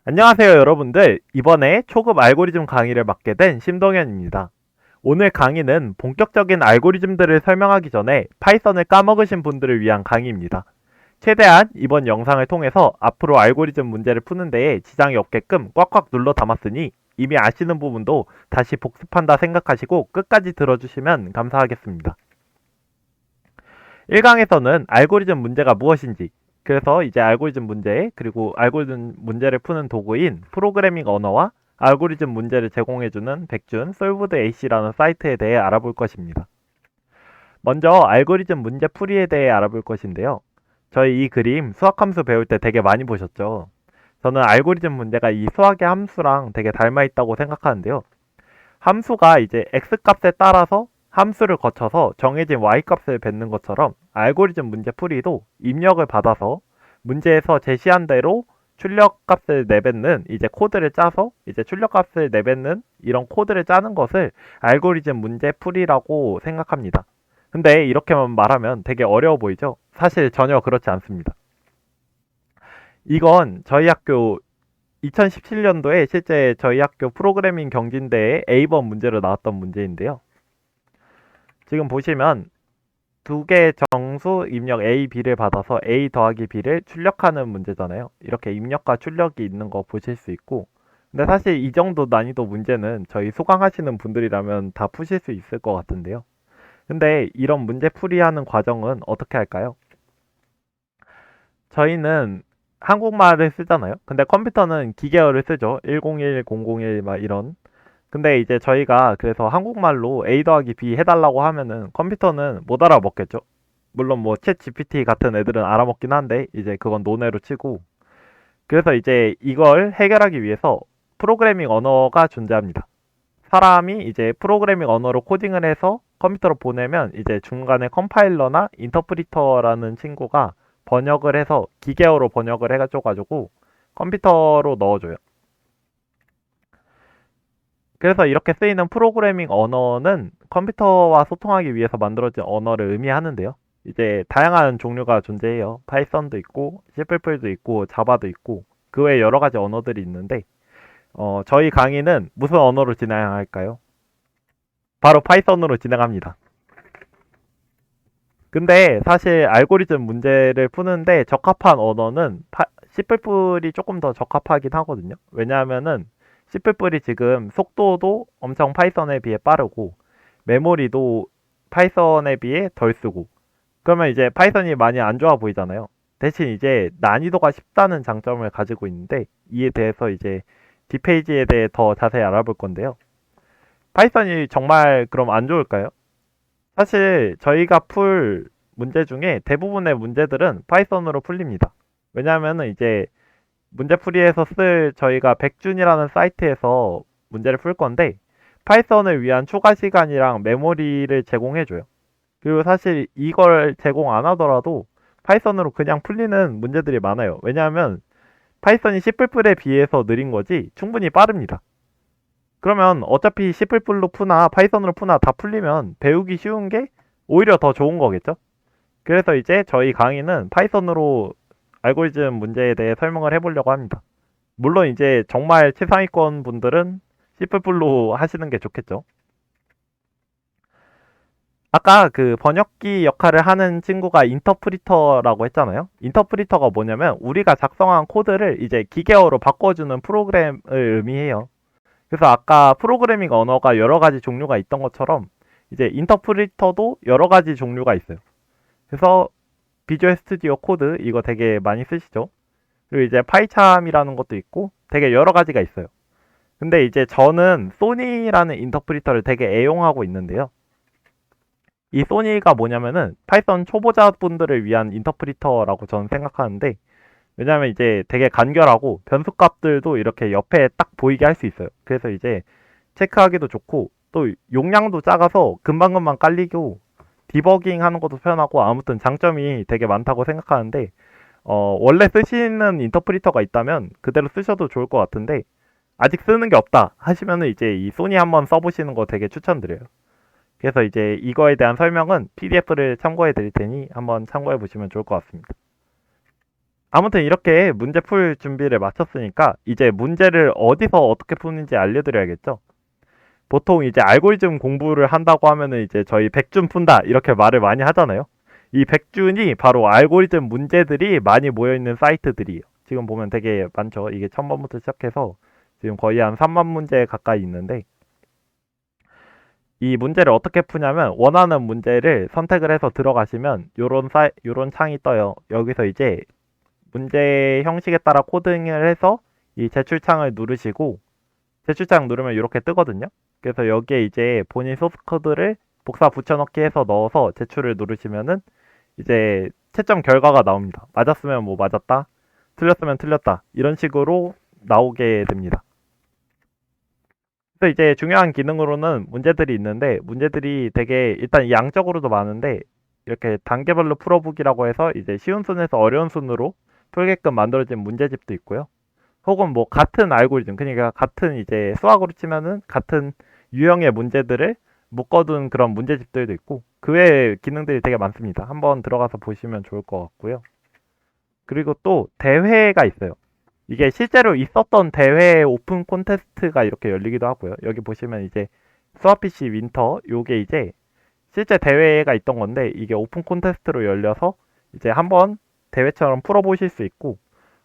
안녕하세요, 여러분들. 이번에 초급 알고리즘 강의를 맡게 된 심동현입니다. 오늘 강의는 본격적인 알고리즘들을 설명하기 전에 파이썬을 까먹으신 분들을 위한 강의입니다. 최대한 이번 영상을 통해서 앞으로 알고리즘 문제를 푸는 데에 지장이 없게끔 꽉꽉 눌러 담았으니 이미 아시는 부분도 다시 복습한다 생각하시고 끝까지 들어주시면 감사하겠습니다. 1강에서는 알고리즘 문제가 무엇인지, 그래서 이제 알고리즘 문제, 그리고 알고리즘 문제를 푸는 도구인 프로그래밍 언어와 알고리즘 문제를 제공해주는 백준 솔브드 AC라는 사이트에 대해 알아볼 것입니다. 먼저 알고리즘 문제 풀이에 대해 알아볼 것인데요. 저희 이 그림 수학함수 배울 때 되게 많이 보셨죠? 저는 알고리즘 문제가 이 수학의 함수랑 되게 닮아 있다고 생각하는데요. 함수가 이제 x값에 따라서 함수를 거쳐서 정해진 y값을 뱉는 것처럼 알고리즘 문제 풀이도 입력을 받아서 문제에서 제시한 대로 출력값을 내뱉는 이제 코드를 짜서 이제 출력값을 내뱉는 이런 코드를 짜는 것을 알고리즘 문제 풀이라고 생각합니다. 근데 이렇게만 말하면 되게 어려워 보이죠? 사실 전혀 그렇지 않습니다. 이건 저희 학교 2017년도에 실제 저희 학교 프로그래밍 경진대회 A번 문제로 나왔던 문제인데요. 지금 보시면 두 개의 정수 입력 A, B를 받아서 A 더하기 B를 출력하는 문제잖아요. 이렇게 입력과 출력이 있는 거 보실 수 있고, 근데 사실 이 정도 난이도 문제는 저희 수강하시는 분들이라면 다 푸실 수 있을 것 같은데요. 근데 이런 문제 풀이하는 과정은 어떻게 할까요? 저희는 한국말을 쓰잖아요. 근데 컴퓨터는 기계어를 쓰죠. 101, 001 막 이런. 근데 이제 저희가 그래서 한국말로 A 더하기 B 해달라고 하면은 컴퓨터는 못 알아먹겠죠. 물론 뭐 챗 GPT 같은 애들은 알아먹긴 한데 이제 그건 논외로 치고, 그래서 이제 이걸 해결하기 위해서 프로그래밍 언어가 존재합니다. 사람이 이제 프로그래밍 언어로 코딩을 해서 컴퓨터로 보내면 이제 중간에 컴파일러나 인터프리터라는 친구가 번역을 해서 기계어로 번역을 해가지고 컴퓨터로 넣어줘요. 그래서 이렇게 쓰이는 프로그래밍 언어는 컴퓨터와 소통하기 위해서 만들어진 언어를 의미하는데요. 이제 다양한 종류가 존재해요. 파이썬도 있고, C++도 있고, 자바도 있고, 그 외에 여러 가지 언어들이 있는데, 저희 강의는 무슨 언어로 진행할까요? 바로 파이썬으로 진행합니다. 근데 사실 알고리즘 문제를 푸는데 적합한 언어는 C++이 조금 더 적합하긴 하거든요. 왜냐하면은 C++이 지금 속도도 엄청 파이썬에 비해 빠르고 메모리도 파이썬에 비해 덜 쓰고, 그러면 이제 파이썬이 많이 안 좋아 보이잖아요. 대신 이제 난이도가 쉽다는 장점을 가지고 있는데 이에 대해서 이제 뒷페이지에 대해 더 자세히 알아볼 건데요. 파이썬이 정말 그럼 안 좋을까요? 사실 저희가 풀 문제 중에 대부분의 문제들은 파이썬으로 풀립니다. 왜냐하면 이제 문제풀이에서 쓸 저희가 백준이라는 사이트에서 문제를 풀 건데 파이썬을 위한 추가 시간이랑 메모리를 제공해줘요. 그리고 사실 이걸 제공 안 하더라도 파이썬으로 그냥 풀리는 문제들이 많아요. 왜냐하면 파이썬이 C++에 비해서 느린 거지 충분히 빠릅니다. 그러면 어차피 C++로 푸나 파이썬으로 푸나 다 풀리면 배우기 쉬운 게 오히려 더 좋은 거겠죠? 그래서 이제 저희 강의는 파이썬으로 알고리즘 문제에 대해 설명을 해보려고 합니다. 물론 이제 정말 최상위권 분들은 C++로 하시는 게 좋겠죠. 아까 그 번역기 역할을 하는 친구가 인터프리터라고 했잖아요. 인터프리터가 뭐냐면 우리가 작성한 코드를 이제 기계어로 바꿔주는 프로그램을 의미해요. 그래서 아까 프로그래밍 언어가 여러 가지 종류가 있던 것처럼 이제 인터프리터도 여러 가지 종류가 있어요. 그래서 비주얼 스튜디오 코드 이거 되게 많이 쓰시죠? 그리고 이제 파이참이라는 것도 있고 되게 여러 가지가 있어요. 근데 이제 저는 소니라는 인터프리터를 되게 애용하고 있는데요. 이 소니가 뭐냐면은 파이썬 초보자분들을 위한 인터프리터라고 저는 생각하는데, 왜냐면 이제 되게 간결하고 변수값들도 이렇게 옆에 딱 보이게 할 수 있어요. 그래서 이제 체크하기도 좋고 또 용량도 작아서 금방금방 깔리고 디버깅 하는 것도 편하고 아무튼 장점이 되게 많다고 생각하는데, 원래 쓰시는 인터프리터가 있다면 그대로 쓰셔도 좋을 것 같은데 아직 쓰는 게 없다 하시면은 이제 이 소니 한번 써보시는 거 되게 추천드려요. 그래서 이제 이거에 대한 설명은 PDF를 참고해 드릴 테니 한번 참고해 보시면 좋을 것 같습니다. 아무튼 이렇게 문제 풀 준비를 마쳤으니까 이제 문제를 어디서 어떻게 푸는지 알려드려야겠죠. 보통 이제 알고리즘 공부를 한다고 하면은 이제 저희 백준 푼다 이렇게 말을 많이 하잖아요. 이 백준이 바로 알고리즘 문제들이 많이 모여있는 사이트들이에요. 지금 보면 되게 많죠. 이게 1000번부터 시작해서 지금 거의 한 3만 문제 가까이 있는데 이 문제를 어떻게 푸냐면 원하는 문제를 선택을 해서 들어가시면 요런 창이 떠요. 여기서 이제 문제 형식에 따라 코딩을 해서 이 제출창을 누르시고 제출창 누르면 이렇게 뜨거든요. 그래서 여기에 이제 본인 소스 코드를 복사 붙여넣기 해서 넣어서 제출을 누르시면은 이제 채점 결과가 나옵니다. 맞았으면 뭐 맞았다, 틀렸으면 틀렸다 이런 식으로 나오게 됩니다. 그래서 이제 중요한 기능으로는 문제들이 있는데 문제들이 되게 일단 양적으로도 많은데 이렇게 단계별로 풀어보기라고 해서 이제 쉬운 순에서 어려운 순으로 풀게끔 만들어진 문제집도 있고요. 혹은 뭐 같은 알고리즘, 그러니까 같은 이제 수학으로 치면은 같은 유형의 문제들을 묶어둔 그런 문제집들도 있고 그 외에 기능들이 되게 많습니다. 한번 들어가서 보시면 좋을 것 같고요. 그리고 또 대회가 있어요. 이게 실제로 있었던 대회의 오픈 콘테스트가 이렇게 열리기도 하고요. 여기 보시면 이제 수아피시 윈터 요게 이제 실제 대회가 있던 건데 이게 오픈 콘테스트로 열려서 이제 한번 대회처럼 풀어보실 수 있고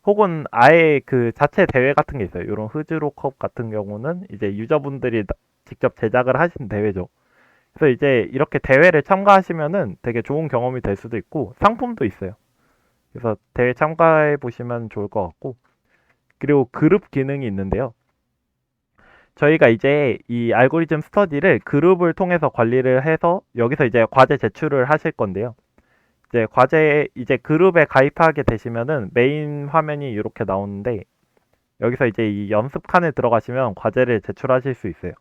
혹은 아예 그 자체 대회 같은 게 있어요. 이런 흐즈로컵 같은 경우는 이제 유저분들이 직접 제작을 하신 대회죠. 그래서 이제 이렇게 대회를 참가하시면은 되게 좋은 경험이 될 수도 있고 상품도 있어요. 그래서 대회 참가해 보시면 좋을 것 같고 그리고 그룹 기능이 있는데요. 저희가 이제 이 알고리즘 스터디를 그룹을 통해서 관리를 해서 여기서 이제 과제 제출을 하실 건데요. 이제 과제 이제 그룹에 가입하게 되시면은 메인 화면이 이렇게 나오는데 여기서 이제 이 연습 칸에 들어가시면 과제를 제출하실 수 있어요.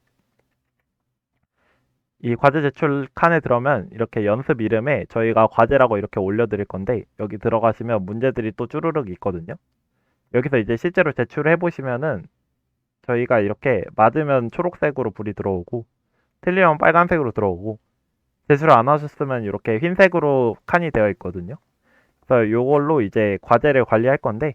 이 과제 제출 칸에 들어오면 이렇게 연습 이름에 저희가 과제라고 이렇게 올려드릴 건데 여기 들어가시면 문제들이 또 쭈루룩 있거든요. 여기서 이제 실제로 제출을 해보시면은 저희가 이렇게 맞으면 초록색으로 불이 들어오고 틀리면 빨간색으로 들어오고 제출을 안 하셨으면 이렇게 흰색으로 칸이 되어 있거든요. 그래서 이걸로 이제 과제를 관리할 건데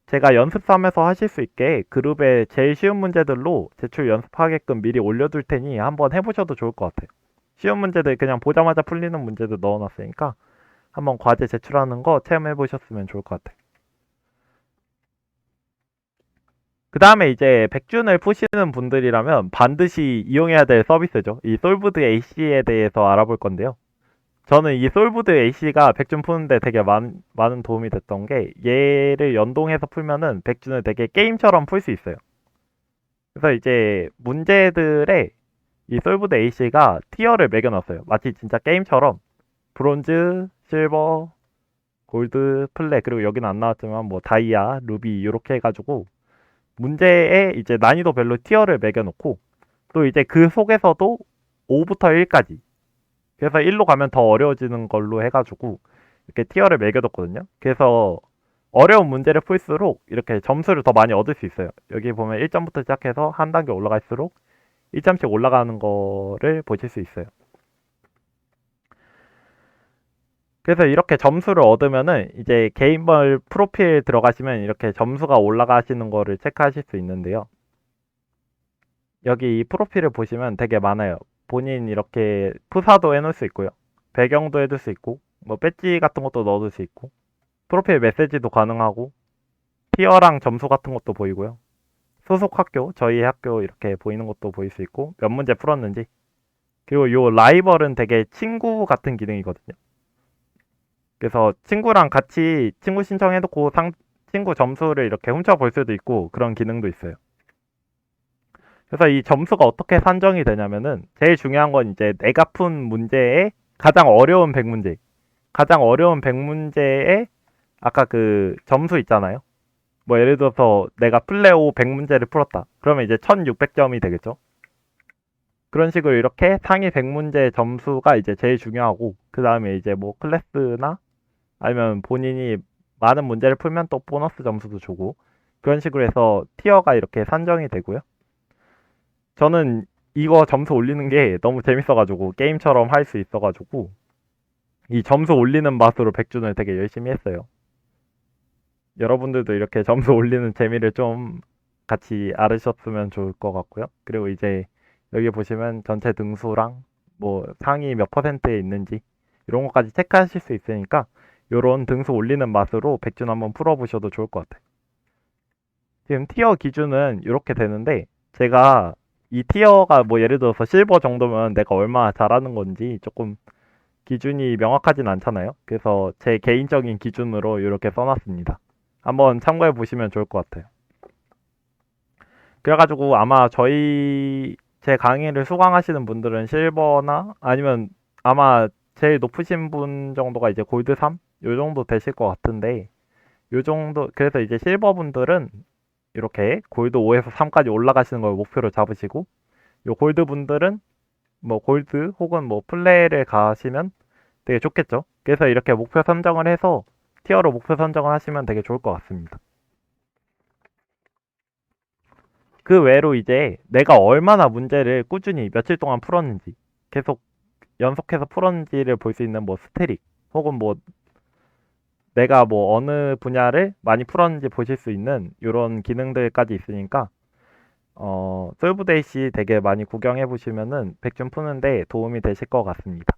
제가 연습 삼아서 하실 수 있게 그룹에 제일 쉬운 문제들로 제출 연습하게끔 미리 올려둘 테니 한번 해보셔도 좋을 것 같아요. 쉬운 문제들 그냥 보자마자 풀리는 문제도 넣어놨으니까 한번 과제 제출하는 거 체험해보셨으면 좋을 것 같아요. 그 다음에 이제 백준을 푸시는 분들이라면 반드시 이용해야 될 서비스죠. 이 솔브드 AC에 대해서 알아볼 건데요. 저는 이 솔브드 AC가 백준 푸는데 되게 많은 도움이 됐던 게 얘를 연동해서 풀면은 백준을 되게 게임처럼 풀 수 있어요. 그래서 이제 문제들의 이 솔브드 AC가 티어를 매겨놨어요. 마치 진짜 게임처럼 브론즈, 실버, 골드, 플랫 그리고 여기는 안 나왔지만 뭐 다이아, 루비 이렇게 해가지고 문제에 이제 난이도별로 티어를 매겨놓고 또 이제 그 속에서도 5부터 1까지 그래서 1로 가면 더 어려워지는 걸로 해가지고 이렇게 티어를 매겨뒀거든요. 그래서 어려운 문제를 풀수록 이렇게 점수를 더 많이 얻을 수 있어요. 여기 보면 1점부터 시작해서 한 단계 올라갈수록 1점씩 올라가는 거를 보실 수 있어요. 그래서 이렇게 점수를 얻으면은 이제 개인별 프로필 들어가시면 이렇게 점수가 올라가시는 거를 체크하실 수 있는데요. 여기 이 프로필을 보시면 되게 많아요. 본인 이렇게 푸사도 해놓을 수 있고요. 배경도 해둘 수 있고 뭐 배지 같은 것도 넣어둘 수 있고 프로필 메시지도 가능하고 티어랑 점수 같은 것도 보이고요. 소속 학교, 저희 학교 이렇게 보이는 것도 보일 수 있고 몇 문제 풀었는지 그리고 요 라이벌은 되게 친구 같은 기능이거든요. 그래서 친구랑 같이 친구 신청해놓고 친구 점수를 이렇게 훔쳐볼 수도 있고 그런 기능도 있어요. 그래서 이 점수가 어떻게 산정이 되냐면은 제일 중요한 건 이제 내가 푼 문제의 가장 어려운 100문제 가장 어려운 100문제의 아까 그 점수 있잖아요. 뭐 예를 들어서 내가 플레오 100문제를 풀었다. 그러면 이제 1600점이 되겠죠. 그런 식으로 이렇게 상위 100문제 점수가 이제 제일 중요하고 그 다음에 이제 뭐 클래스나 아니면 본인이 많은 문제를 풀면 또 보너스 점수도 주고 그런 식으로 해서 티어가 이렇게 산정이 되고요. 저는 이거 점수 올리는 게 너무 재밌어가지고 게임처럼 할 수 있어가지고 이 점수 올리는 맛으로 백준을 되게 열심히 했어요. 여러분들도 이렇게 점수 올리는 재미를 좀 같이 알으셨으면 좋을 것 같고요. 그리고 이제 여기 보시면 전체 등수랑 뭐 상위 몇 퍼센트에 있는지 이런 것까지 체크하실 수 있으니까 요런 등수 올리는 맛으로 백준 한번 풀어보셔도 좋을 것 같아요. 지금 티어 기준은 이렇게 되는데 제가 이 티어가 뭐 예를 들어서 실버 정도면 내가 얼마나 잘하는 건지 조금 기준이 명확하진 않잖아요. 그래서 제 개인적인 기준으로 이렇게 써놨습니다. 한번 참고해 보시면 좋을 것 같아요. 그래가지고 아마 제 강의를 수강하시는 분들은 실버나 아니면 아마 제일 높으신 분 정도가 이제 골드 3? 요 정도 되실 것 같은데 요 정도 그래서 이제 실버 분들은 이렇게 골드 5에서 3까지 올라가시는 걸 목표로 잡으시고 요 골드 분들은 뭐 골드 혹은 뭐 플레이를 가시면 되게 좋겠죠. 그래서 이렇게 목표 선정을 해서 티어로 목표 선정을 하시면 되게 좋을 것 같습니다. 그 외로 이제 내가 얼마나 문제를 꾸준히 며칠 동안 풀었는지 계속 연속해서 풀었는지를 볼 수 있는 뭐 스테릭 혹은 뭐 내가 뭐 어느 분야를 많이 풀었는지 보실 수 있는 이런 기능들까지 있으니까 솔브데이시 되게 많이 구경해 보시면은 백준 푸는데 도움이 되실 것 같습니다.